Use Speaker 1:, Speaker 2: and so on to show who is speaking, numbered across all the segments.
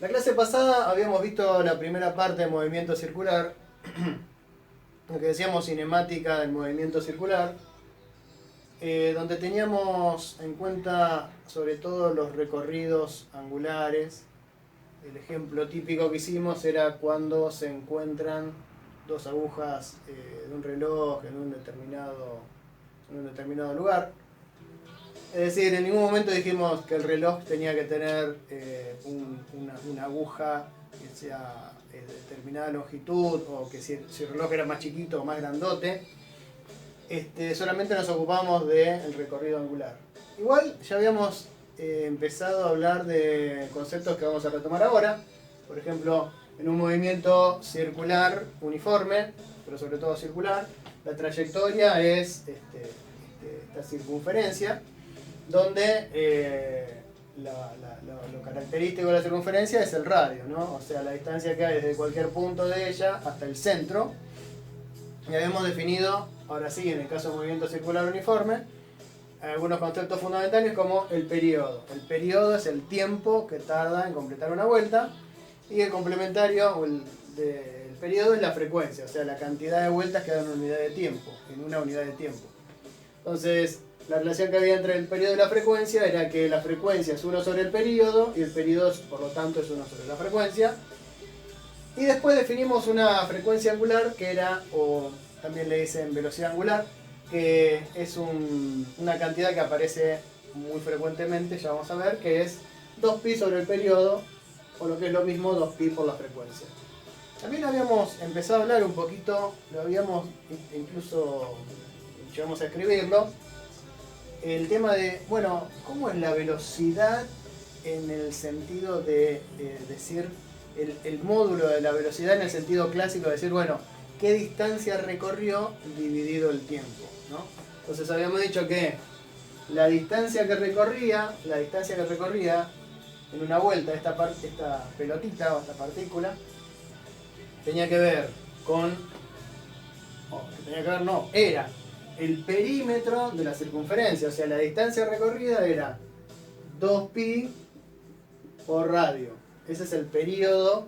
Speaker 1: La clase pasada habíamos visto la primera parte del movimiento circular, lo que decíamos cinemática del movimiento circular, donde teníamos en cuenta sobre todo los recorridos angulares. El ejemplo típico que hicimos era cuando se encuentran dos agujas de un reloj en un determinado lugar. Es decir, en ningún momento dijimos que el reloj tenía que tener una aguja que sea de determinada longitud, o que si el reloj era más chiquito o más grandote. Solamente nos ocupamos del recorrido angular. Igual ya habíamos empezado a hablar de conceptos que vamos a retomar ahora. Por ejemplo, en un movimiento circular uniforme, pero sobre todo circular, la trayectoria es esta circunferencia, donde lo característico de la circunferencia es el radio, ¿no? O sea, la distancia que hay desde cualquier punto de ella hasta el centro. Y habíamos definido, ahora sí, en el caso de movimiento circular uniforme, algunos conceptos fundamentales como el periodo. El periodo es el tiempo que tarda en completar una vuelta, y el complementario del periodo es la frecuencia, o sea, la cantidad de vueltas que dan en una unidad de tiempo. Entonces, la relación que había entre el periodo y la frecuencia era que la frecuencia es 1 sobre el periodo, y el periodo, por lo tanto, es 1 sobre la frecuencia. Y después definimos una frecuencia angular, que era, o también le dicen velocidad angular, que es una cantidad que aparece muy frecuentemente, ya vamos a ver, que es 2pi sobre el periodo, o lo que es lo mismo, 2pi por la frecuencia. También habíamos empezado a hablar un poquito, lo habíamos incluso llegamos a escribirlo, el tema de, bueno, ¿cómo es la velocidad en el sentido de decir, el módulo de la velocidad en el sentido clásico de decir, bueno, qué distancia recorrió dividido el tiempo, ¿no? Entonces habíamos dicho que la distancia que recorría en una vuelta, esta pelotita o esta partícula, tenía que ver con, era el perímetro de la circunferencia, o sea, la distancia recorrida era 2pi por radio. Ese es el periodo,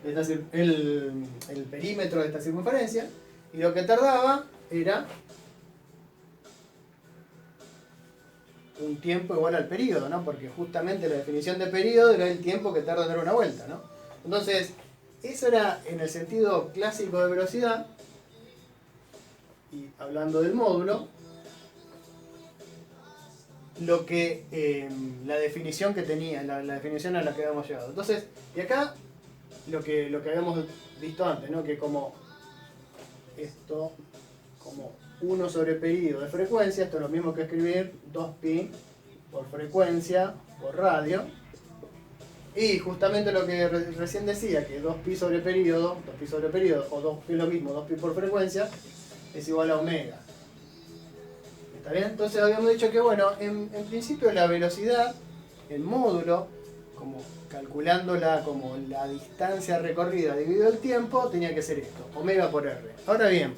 Speaker 1: el perímetro de esta circunferencia, y lo que tardaba era un tiempo igual al periodo, ¿no? Porque justamente la definición de periodo era el tiempo que tarda en dar una vuelta, ¿no? Entonces, eso era en el sentido clásico de velocidad. Y hablando del módulo, lo que la definición que tenía, la definición a la que habíamos llegado. Entonces, y acá lo que habíamos visto antes, ¿no? Que como 1 sobre periodo de frecuencia, esto es lo mismo que escribir 2pi por frecuencia por radio. Y justamente lo que recién decía, que 2pi sobre periodo, o 2pi lo mismo, 2pi por frecuencia, es igual a omega. ¿Está bien? Entonces habíamos dicho que, bueno, en principio la velocidad, el módulo, como calculándola como la distancia recorrida dividido el tiempo, tenía que ser esto, omega por r. Ahora bien,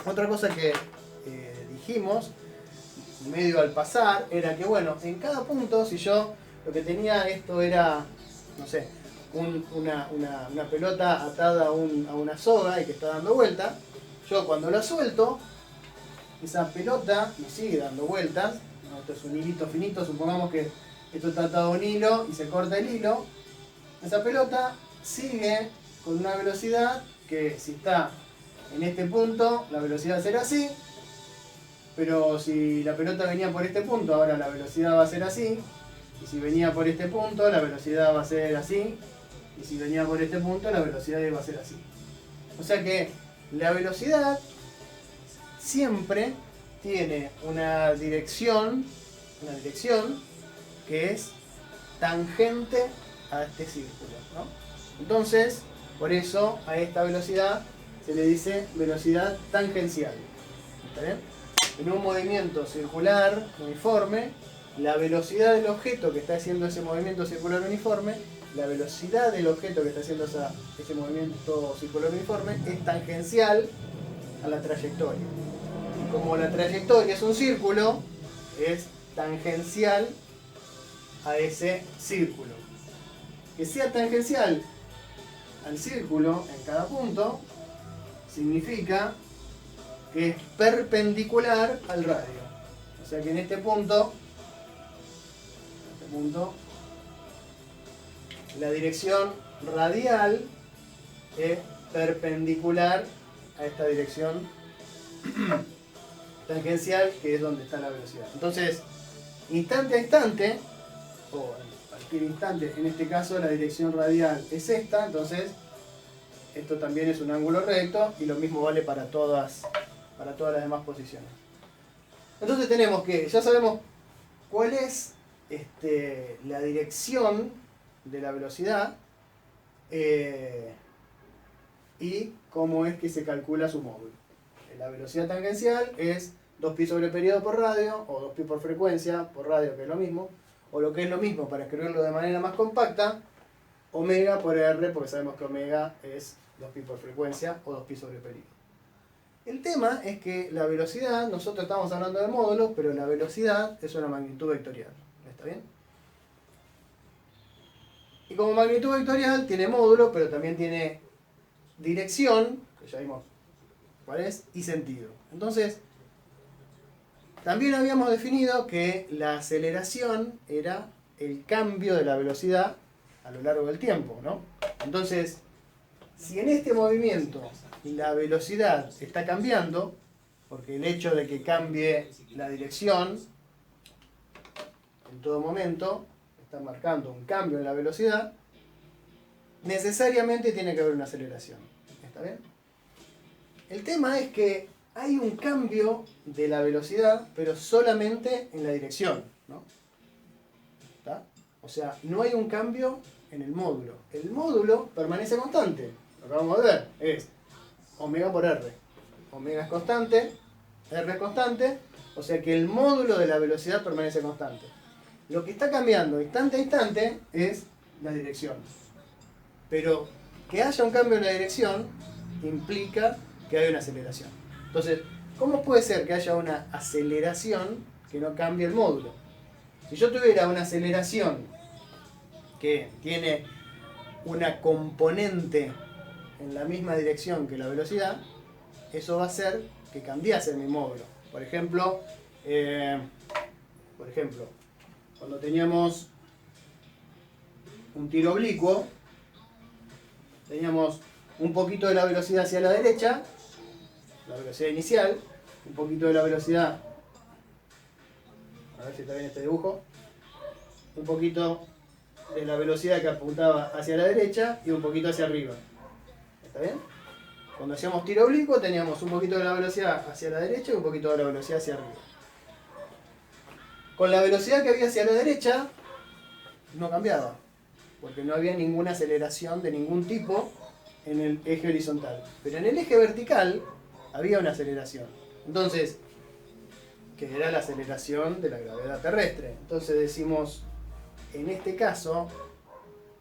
Speaker 1: otra cosa que dijimos, medio al pasar, era que, bueno, en cada punto, si yo lo que tenía esto era, no sé, una pelota atada a una soga y que está dando vuelta, yo cuando la suelto, esa pelota me sigue dando vueltas, ¿no? Esto es un hilito finito, supongamos que esto está atado a un hilo y se corta el hilo. Esa pelota sigue con una velocidad que, si está en este punto, la velocidad será así, pero si la pelota venía por este punto, ahora la velocidad va a ser así, y si venía por este punto, la velocidad va a ser así, y si venía por este punto, la velocidad va a ser así. O sea que la velocidad siempre tiene una dirección que es tangente a este círculo, ¿no? Entonces, por eso a esta velocidad se le dice velocidad tangencial. ¿Está bien? En un movimiento circular uniforme, la velocidad del objeto que está haciendo ese movimiento circular uniforme, la velocidad del objeto que está haciendo ese movimiento circular uniforme es tangencial a la trayectoria. Y como la trayectoria es un círculo, es tangencial a ese círculo. que sea tangencial al círculo en cada punto significa que es perpendicular al radio. O sea que en este punto la dirección radial es perpendicular a esta dirección tangencial, que es donde está la velocidad. Entonces, instante a instante, o en cualquier instante, en este caso la dirección radial es esta, entonces esto también es un ángulo recto y lo mismo vale para todas las demás posiciones. Entonces tenemos que, ya sabemos cuál es la dirección de la velocidad y cómo es que se calcula su módulo. La velocidad tangencial es 2pi sobre periodo por radio, o 2pi por frecuencia por radio, que es lo mismo, o lo que es lo mismo, para escribirlo de manera más compacta, omega por r, porque sabemos que omega es 2pi por frecuencia, o 2pi sobre periodo. El tema es que la velocidad, nosotros estamos hablando de módulos, pero la velocidad es una magnitud vectorial. ¿Está bien? Y como magnitud vectorial tiene módulo, pero también tiene dirección, que ya vimos cuál es, y sentido. Entonces, también habíamos definido que la aceleración era el cambio de la velocidad a lo largo del tiempo, ¿no? Entonces, si en este movimiento la velocidad está cambiando, porque el hecho de que cambie la dirección en todo momento está marcando un cambio en la velocidad, necesariamente tiene que haber una aceleración. ¿Está bien? El tema es que hay un cambio de la velocidad, pero solamente en la dirección, ¿no? ¿Está? O sea, no hay un cambio en el módulo. El módulo permanece constante. Lo que vamos a ver es omega por r. Omega es constante, r es constante, o sea que el módulo de la velocidad permanece constante. Lo que está cambiando instante a instante es la dirección. Pero que haya un cambio en la dirección implica que hay una aceleración. Entonces, ¿cómo puede ser que haya una aceleración que no cambie el módulo? Si yo tuviera una aceleración que tiene una componente en la misma dirección que la velocidad, eso va a hacer que cambiase mi módulo. Por ejemplo, cuando teníamos un tiro oblicuo, teníamos un poquito de la velocidad hacia la derecha, la velocidad inicial, un poquito de la velocidad, a ver si está bien este dibujo, un poquito de la velocidad que apuntaba hacia la derecha y un poquito hacia arriba. ¿Está bien? Cuando hacíamos tiro oblicuo teníamos un poquito de la velocidad hacia la derecha y un poquito de la velocidad hacia arriba. Con la velocidad que había hacia la derecha no cambiaba, porque no había ninguna aceleración de ningún tipo en el eje horizontal. Pero en el eje vertical había una aceleración. Entonces, que era la aceleración de la gravedad terrestre. Entonces decimos, en este caso,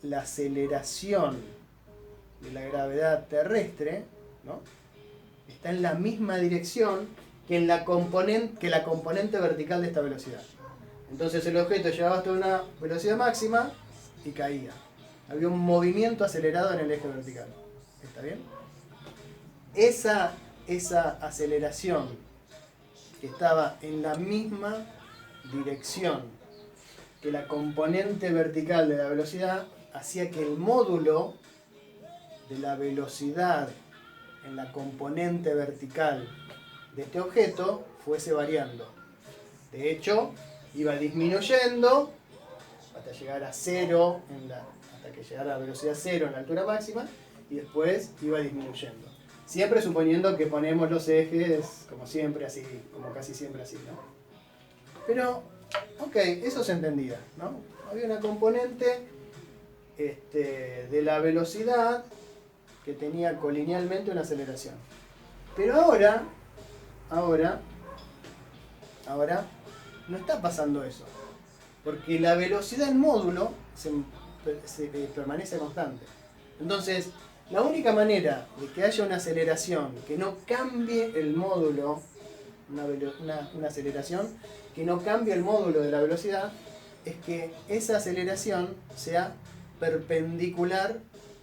Speaker 1: la aceleración de la gravedad terrestre, ¿no?, está en la misma dirección que la componente vertical de esta velocidad. Entonces el objeto llegaba hasta una velocidad máxima y caía. Había un movimiento acelerado en el eje vertical. ¿Está bien? Esa aceleración que estaba en la misma dirección que la componente vertical de la velocidad hacía que el módulo de la velocidad en la componente vertical de este objeto fuese variando. De hecho, iba disminuyendo hasta llegar a cero, hasta que llegara a la velocidad cero en la altura máxima, y después iba disminuyendo. Siempre suponiendo que ponemos los ejes como siempre así, como casi siempre así, ¿no? Pero, ok, eso se entendía, ¿no? Había una componente de la velocidad que tenía colinealmente una aceleración. Pero ahora no está pasando eso, porque la velocidad en módulo se permanece constante. Entonces, la única manera de que haya una aceleración que no cambie el módulo, una aceleración que no cambie el módulo de la velocidad, es que esa aceleración sea perpendicular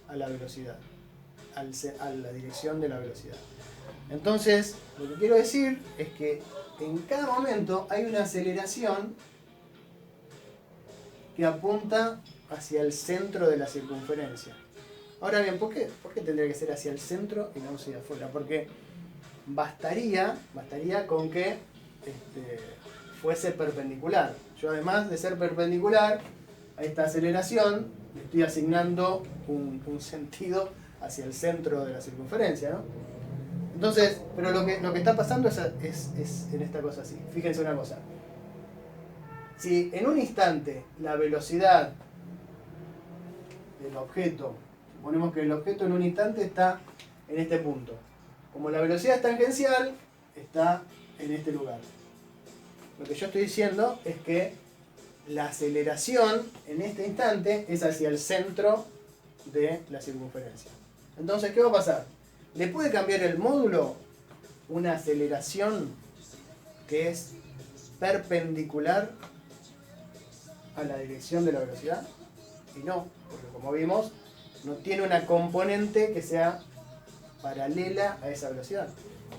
Speaker 1: a la velocidad, a la dirección de la velocidad. Entonces, lo que quiero decir es que en cada momento hay una aceleración que apunta hacia el centro de la circunferencia. Ahora bien, ¿por qué tendría que ser hacia el centro y no hacia afuera? Porque bastaría con que fuese perpendicular. Yo, además de ser perpendicular a esta aceleración, le estoy asignando un sentido hacia el centro de la circunferencia, ¿no? Entonces, pero lo que está pasando es en esta cosa así. Fíjense una cosa. Si en un instante la velocidad del objeto, suponemos que el objeto en un instante está en este punto. Como la velocidad es tangencial, está en este lugar. Lo que yo estoy diciendo es que la aceleración en este instante es hacia el centro de la circunferencia. Entonces, ¿qué va a pasar? ¿Le puede cambiar el módulo una aceleración que es perpendicular a la dirección de la velocidad? Y no, porque como vimos, no tiene una componente que sea paralela a esa velocidad.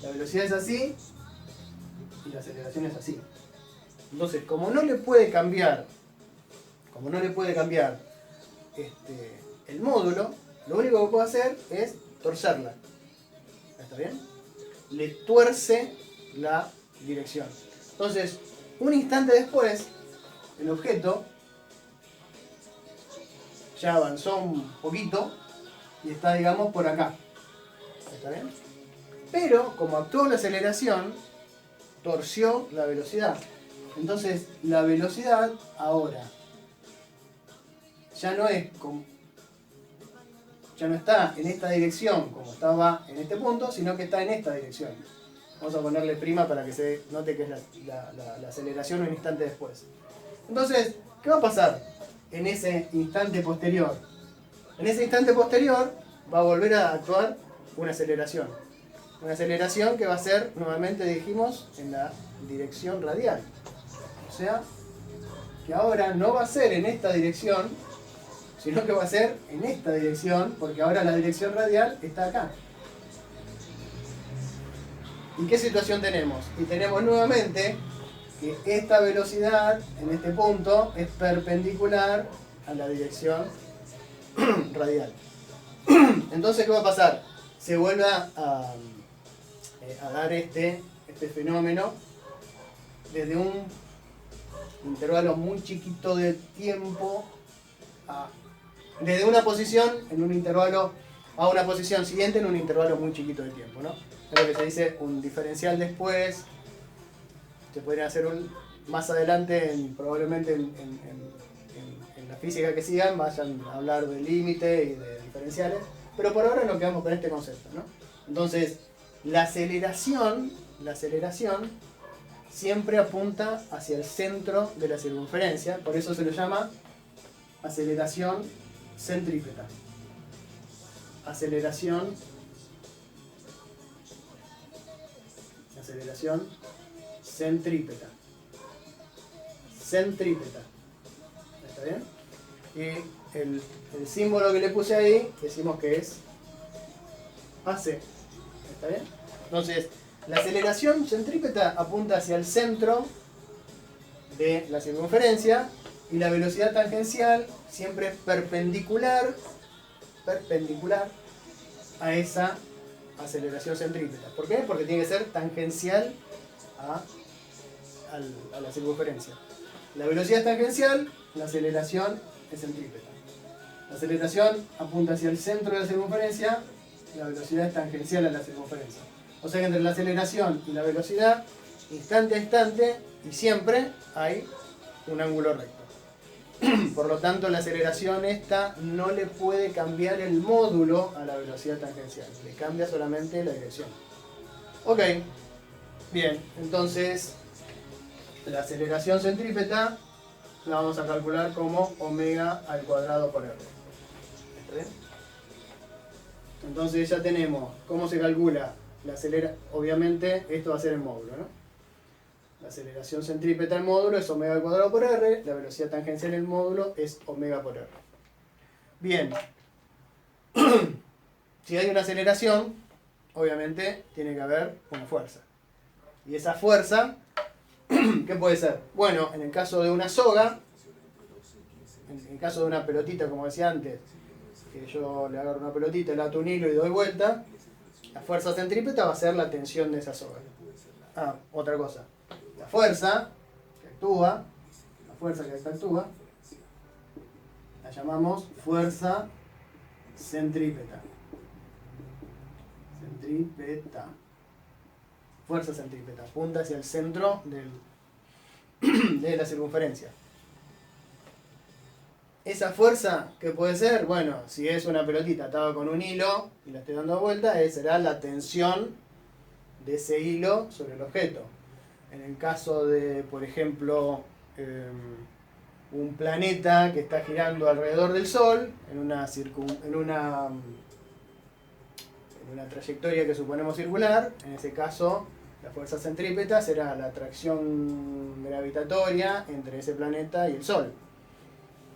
Speaker 1: La velocidad es así y la aceleración es así. Entonces, como no le puede cambiar el módulo, lo único que puede hacer es torcerla. ¿Está bien? Le tuerce la dirección. Entonces, un instante después, el objeto ya avanzó un poquito y está, digamos, por acá. ¿Está bien? Pero, como actuó la aceleración, torció la velocidad. Entonces, la velocidad ahora ya no está en esta dirección como estaba en este punto, sino que está en esta dirección. Vamos a ponerle prima para que se note que es la aceleración un instante después. Entonces, ¿qué va a pasar en ese instante posterior? En ese instante posterior va a volver a actuar una aceleración. Una aceleración que va a ser, nuevamente dijimos, en la dirección radial. O sea, que ahora no va a ser en esta dirección, sino que va a ser en esta dirección, porque ahora la dirección radial está acá. ¿Y qué situación tenemos? Y tenemos nuevamente que esta velocidad en este punto es perpendicular a la dirección radial. Entonces, ¿qué va a pasar? Se vuelve a dar este fenómeno desde un intervalo muy chiquito de tiempo desde una posición en un intervalo a una posición siguiente en un intervalo muy chiquito de tiempo, ¿no? Es lo que se dice un diferencial después. Se podría hacer más adelante, probablemente en la física que sigan, vayan a hablar de límite y de diferenciales, pero por ahora nos quedamos con este concepto, ¿no? Entonces, la aceleración siempre apunta hacia el centro de la circunferencia, por eso se lo llama aceleración centrípeta. Aceleración centrípeta. Centrípeta. ¿Está bien? Y el símbolo que le puse ahí, decimos que es AC. ¿Está bien? Entonces, la aceleración centrípeta apunta hacia el centro de la circunferencia y la velocidad tangencial siempre es perpendicular a esa aceleración centrípeta. ¿Por qué? Porque tiene que ser tangencial a la circunferencia. La velocidad es tangencial, la aceleración es centrípeta. La aceleración apunta hacia el centro de la circunferencia, la velocidad es tangencial a la circunferencia. O sea que entre la aceleración y la velocidad, instante a instante y siempre hay un ángulo recto. Por lo tanto, la aceleración esta no le puede cambiar el módulo a la velocidad tangencial, le cambia solamente la dirección. Ok, bien, entonces la aceleración centrípeta la vamos a calcular como omega al cuadrado por r. ¿Está bien? Entonces ya tenemos cómo se calcula la aceleración. Obviamente esto va a ser el módulo, ¿no? La aceleración centrípeta del módulo es omega al cuadrado por r, la velocidad tangencial del módulo es omega por r. Bien. Si hay una aceleración, obviamente tiene que haber una fuerza. Y esa fuerza, ¿qué puede ser? Bueno, en el caso de una soga, en el caso de una pelotita, como decía antes, que yo le agarro una pelotita, le ato un hilo y doy vuelta, la fuerza centrípeta va a ser la tensión de esa soga. Ah, otra cosa. La fuerza que actúa, la llamamos fuerza centrípeta. Fuerza centrípeta. Apunta hacia el centro de la circunferencia. Esa fuerza, ¿qué puede ser? Bueno, si es una pelotita atada con un hilo y la estoy dando vuelta, será la tensión de ese hilo sobre el objeto. En el caso de, por ejemplo, un planeta que está girando alrededor del Sol, en una trayectoria que suponemos circular, en ese caso la fuerza centrípeta será la atracción gravitatoria entre ese planeta y el Sol.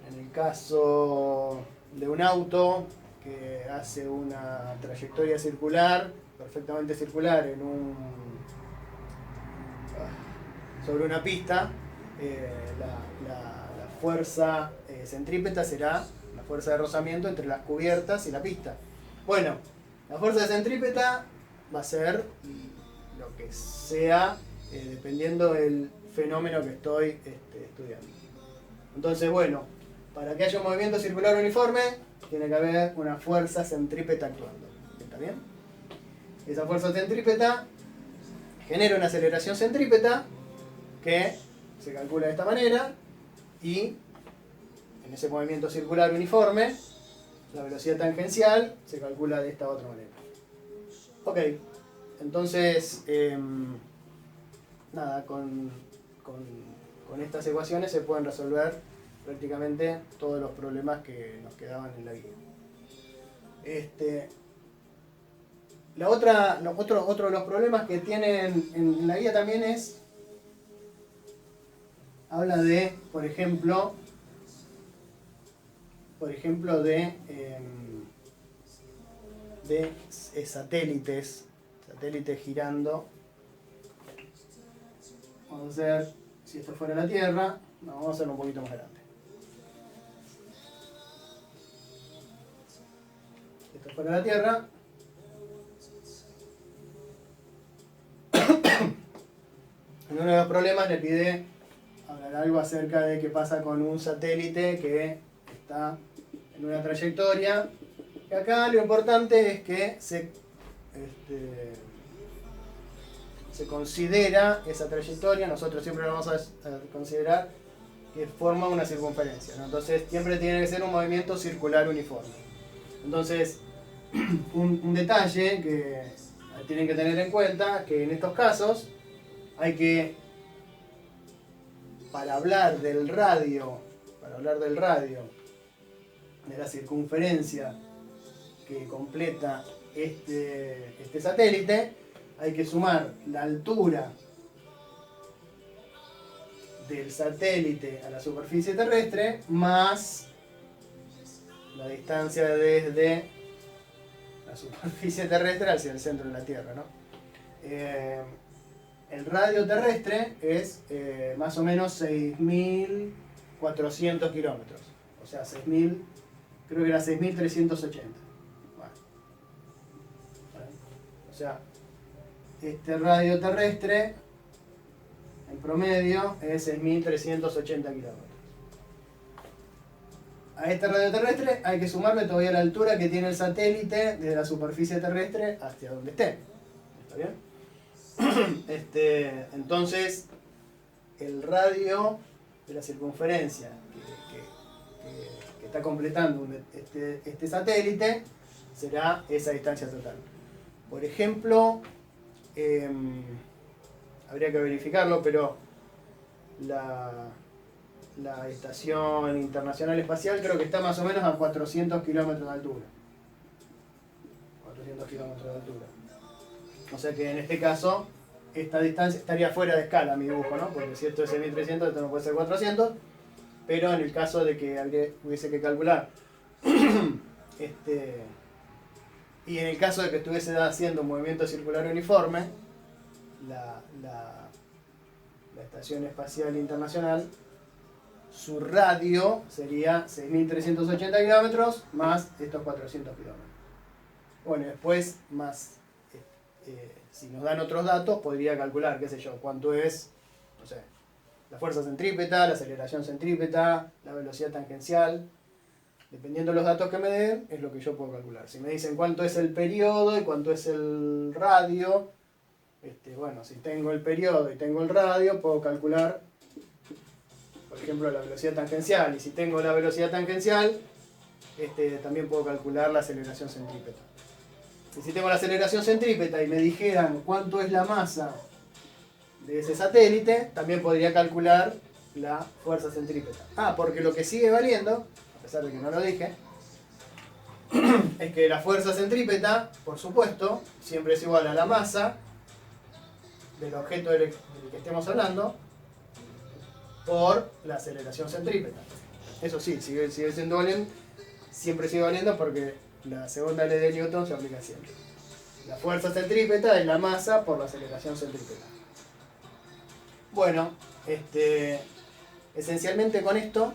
Speaker 1: En el caso de un auto que hace una trayectoria circular, perfectamente circular, sobre una pista, la fuerza centrípeta será la fuerza de rozamiento entre las cubiertas y la pista. Bueno, la fuerza centrípeta va a ser lo que sea, dependiendo del fenómeno que estoy estudiando. Entonces, bueno, para que haya un movimiento circular uniforme, tiene que haber una fuerza centrípeta actuando. ¿Está bien? Esa fuerza centrípeta genera una aceleración centrípeta que se calcula de esta manera, y en ese movimiento circular uniforme, la velocidad tangencial se calcula de esta otra manera. Ok, entonces, nada, con estas ecuaciones se pueden resolver prácticamente todos los problemas que nos quedaban en la guía. Otro de los problemas que tienen en la guía también habla de, por ejemplo, de satélites girando. Vamos a hacer, si esto fuera la Tierra, vamos a hacerlo un poquito más grande. Si esto fuera la Tierra, en uno de los problemas le pide hablar algo acerca de qué pasa con un satélite que está en una trayectoria. Y acá lo importante es que se considera esa trayectoria, nosotros siempre lo vamos a considerar que forma una circunferencia, ¿no? Entonces siempre tiene que ser un movimiento circular uniforme. Entonces, un detalle que tienen que tener en cuenta, que en estos casos hay que, para hablar del radio, de la circunferencia que completa este satélite, hay que sumar la altura del satélite a la superficie terrestre más la distancia desde la superficie terrestre hacia el centro de la Tierra, ¿no? El radio terrestre es más o menos 6.400 kilómetros, o sea, creo que era 6.380. O sea, este radio terrestre en promedio es 6.380 kilómetros. A este radio terrestre hay que sumarle todavía la altura que tiene el satélite desde la superficie terrestre hacia donde esté. ¿Está bien? Entonces, el radio de la circunferencia que está completando este satélite será esa distancia total. Por ejemplo, habría que verificarlo, pero la Estación Internacional Espacial creo que está más o menos a 400 kilómetros de altura. 400 kilómetros de altura. O sea que en este caso, esta distancia estaría fuera de escala, mi dibujo, ¿no? Porque si esto es 6.300, esto no puede ser 400. Pero en el caso de que hubiese que calcular Y en el caso de que estuviese haciendo un movimiento circular uniforme, la Estación Espacial Internacional, su radio sería 6.380 kilómetros más estos 400 kilómetros. Bueno, después más, si nos dan otros datos, podría calcular, qué sé yo, cuánto es, no sé, la fuerza centrípeta, la aceleración centrípeta, la velocidad tangencial. Dependiendo de los datos que me den, es lo que yo puedo calcular. Si me dicen cuánto es el periodo y cuánto es el radio, bueno, si tengo el periodo y tengo el radio, puedo calcular, por ejemplo, la velocidad tangencial. Y si tengo la velocidad tangencial, también puedo calcular la aceleración centrípeta. Y si tengo la aceleración centrípeta y me dijeran cuánto es la masa de ese satélite, también podría calcular la fuerza centrípeta. Porque lo que sigue valiendo, a pesar de que no lo dije, es que la fuerza centrípeta, por supuesto, siempre es igual a la masa del objeto del que estemos hablando por la aceleración centrípeta. Eso sí, sigue siendo valiendo, siempre sigue valiendo porque la segunda ley de Newton se aplica siempre. La fuerza centrípeta es la masa por la aceleración centrípeta. Bueno, esencialmente con esto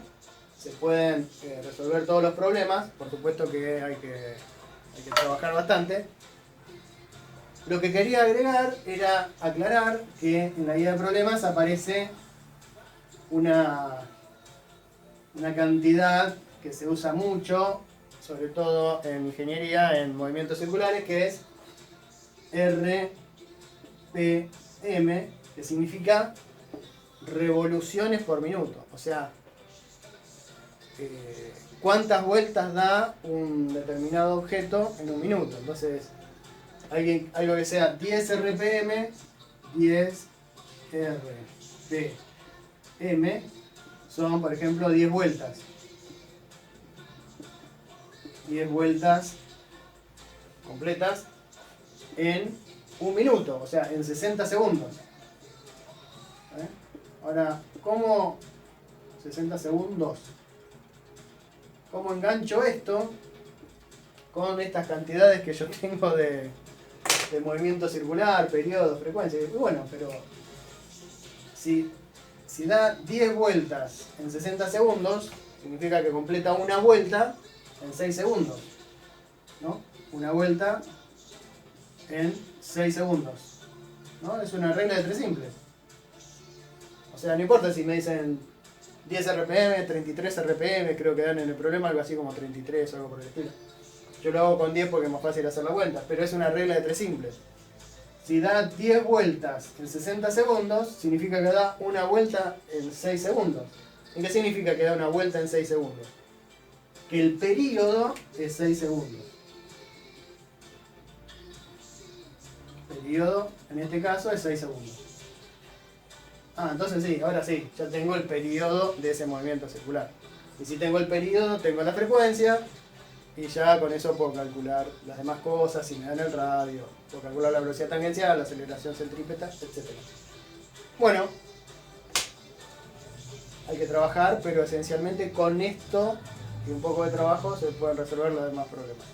Speaker 1: se pueden resolver todos los problemas. Por supuesto que hay que trabajar bastante. Lo que quería agregar era aclarar que en la guía de problemas aparece una cantidad que se usa mucho, sobre todo en ingeniería, en movimientos circulares, que es RPM, que significa revoluciones por minuto. O sea, cuántas vueltas da un determinado objeto en un minuto. Entonces, algo que sea 10 RPM, 10 RPM, son, por ejemplo, 10 vueltas. 10 vueltas completas en un minuto, o sea, en 60 segundos. Ahora, ¿cómo 60 segundos? ¿Cómo engancho esto con estas cantidades que yo tengo de movimiento circular, periodo, frecuencia? Y bueno, pero si da 10 vueltas en 60 segundos, significa que completa una vuelta en 6 segundos, ¿no? Una vuelta en 6 segundos, ¿no? Es una regla de 3 simples. O sea, no importa si me dicen 10 RPM, 33 RPM, creo que dan en el problema algo así como 33 o algo por el estilo. Yo lo hago con 10 porque es más fácil hacer la vuelta, pero es una regla de 3 simples. Si da 10 vueltas en 60 segundos, significa que da una vuelta en 6 segundos. ¿Y qué significa que da una vuelta en 6 segundos? Que el período es 6 segundos. El período, en este caso, es 6 segundos. Entonces sí, ahora sí, ya tengo el período de ese movimiento circular. Y si tengo el período, tengo la frecuencia, y ya con eso puedo calcular las demás cosas, si me dan el radio, puedo calcular la velocidad tangencial, la aceleración centrípeta, etc. Bueno, hay que trabajar, pero esencialmente con esto y un poco de trabajo se pueden resolver los demás problemas.